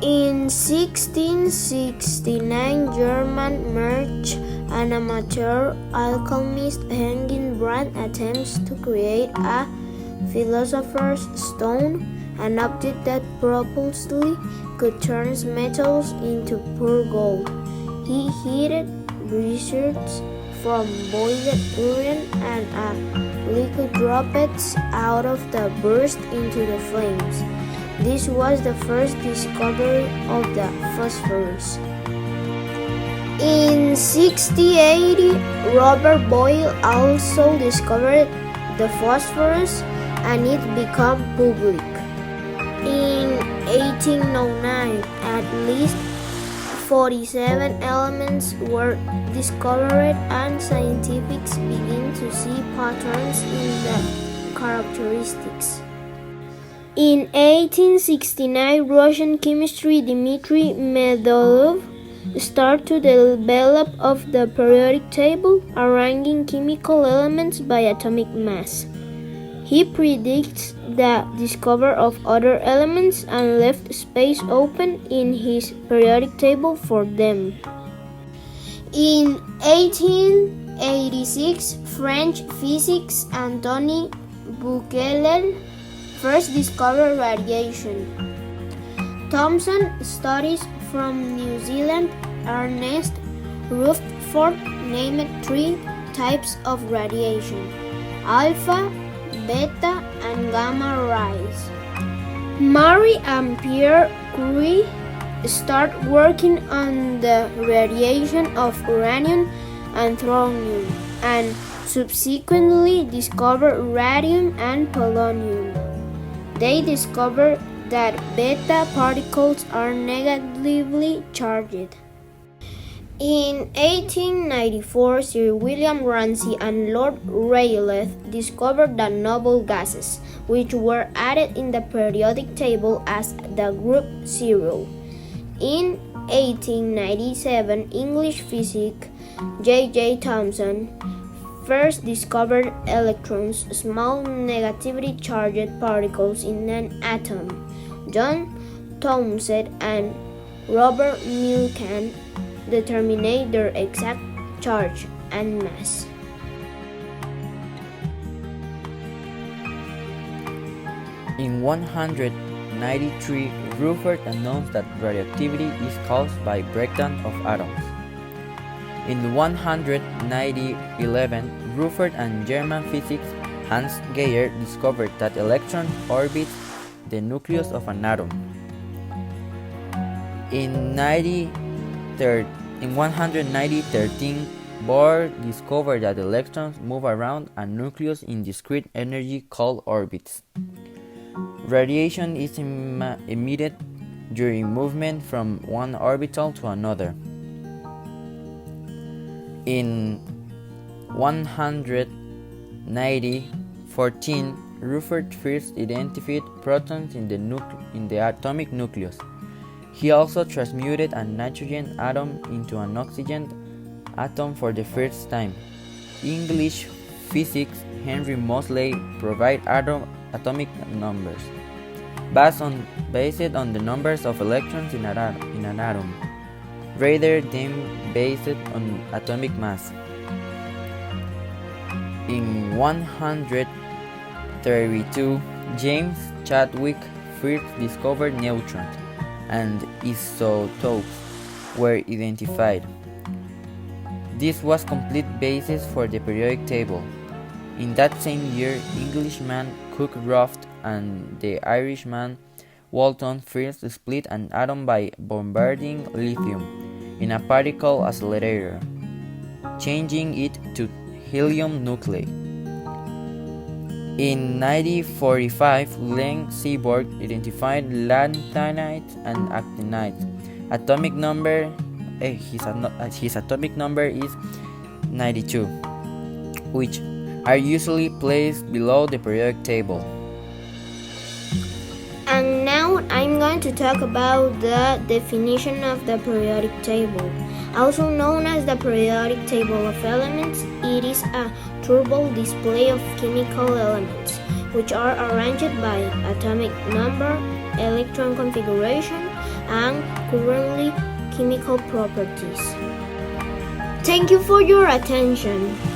In 1669, German merchant and amateur alchemist Henry Brand attempts to create a philosopher's stone, an object that purposely could turn metals into pure gold. He heated research from boiled urine and a liquid dropped out of the burst into the flames. This was the first discovery of the phosphorus. In 1680, Robert Boyle also discovered the phosphorus and it became public. In 1809, at least 47 elements were discovered and scientists began to see patterns in the characteristics. In 1869, Russian chemist Dmitry Mendeleev started to develop of the periodic table, arranging chemical elements by atomic mass. He predicts the discovery of other elements and left space open in his periodic table for them. In 1886, French physicist Antoine Becquerel first discovered radiation. Thomson studies from New Zealand. Ernest Rutherford named three types of radiation: alpha, beta, and gamma rays. Marie and Pierre Curie started working on the radiation of uranium and thorium, and subsequently discovered radium and polonium. They discovered that beta particles are negatively charged. In 1894, Sir William Ramsay and Lord Rayleigh discovered the noble gases, which were added in the periodic table as the group zero. In 1897, English physicist J. Thomson first discovered electrons, small negatively charged particles in an atom. John Townsend and Robert Millikan determined their exact charge and mass. In 193, Rutherford announced that radioactivity is caused by breakdown of atoms. In 111, Rutherford and German physicist Hans Geiger discovered that electron orbits the nucleus of an atom. In 113, Bohr discovered that electrons move around a nucleus in discrete energy called orbits. Radiation is emitted during movement from one orbital to another. In 114, Rutherford first identified protons in the atomic nucleus. He also transmuted a nitrogen atom into an oxygen atom for the first time. English physicist Henry Moseley provided atomic numbers based on the numbers of electrons in an atom, rather than based on atomic mass. In 132, James Chadwick first discovered neutrons, and isotopes were identified. This was complete basis for the periodic table. In that same year, Englishman Cockcroft and the Irishman Walton first split an atom by bombarding lithium in a particle accelerator, changing it to helium nuclei. In 1945, Len Seaborg identified lanthanide and actinide. His atomic number is 92, which are usually placed below the periodic table. And now I'm going to talk about the definition of the periodic table. Also known as the periodic table of elements, it is a table display of chemical elements, which are arranged by atomic number, electron configuration, and currently chemical properties. Thank you for your attention.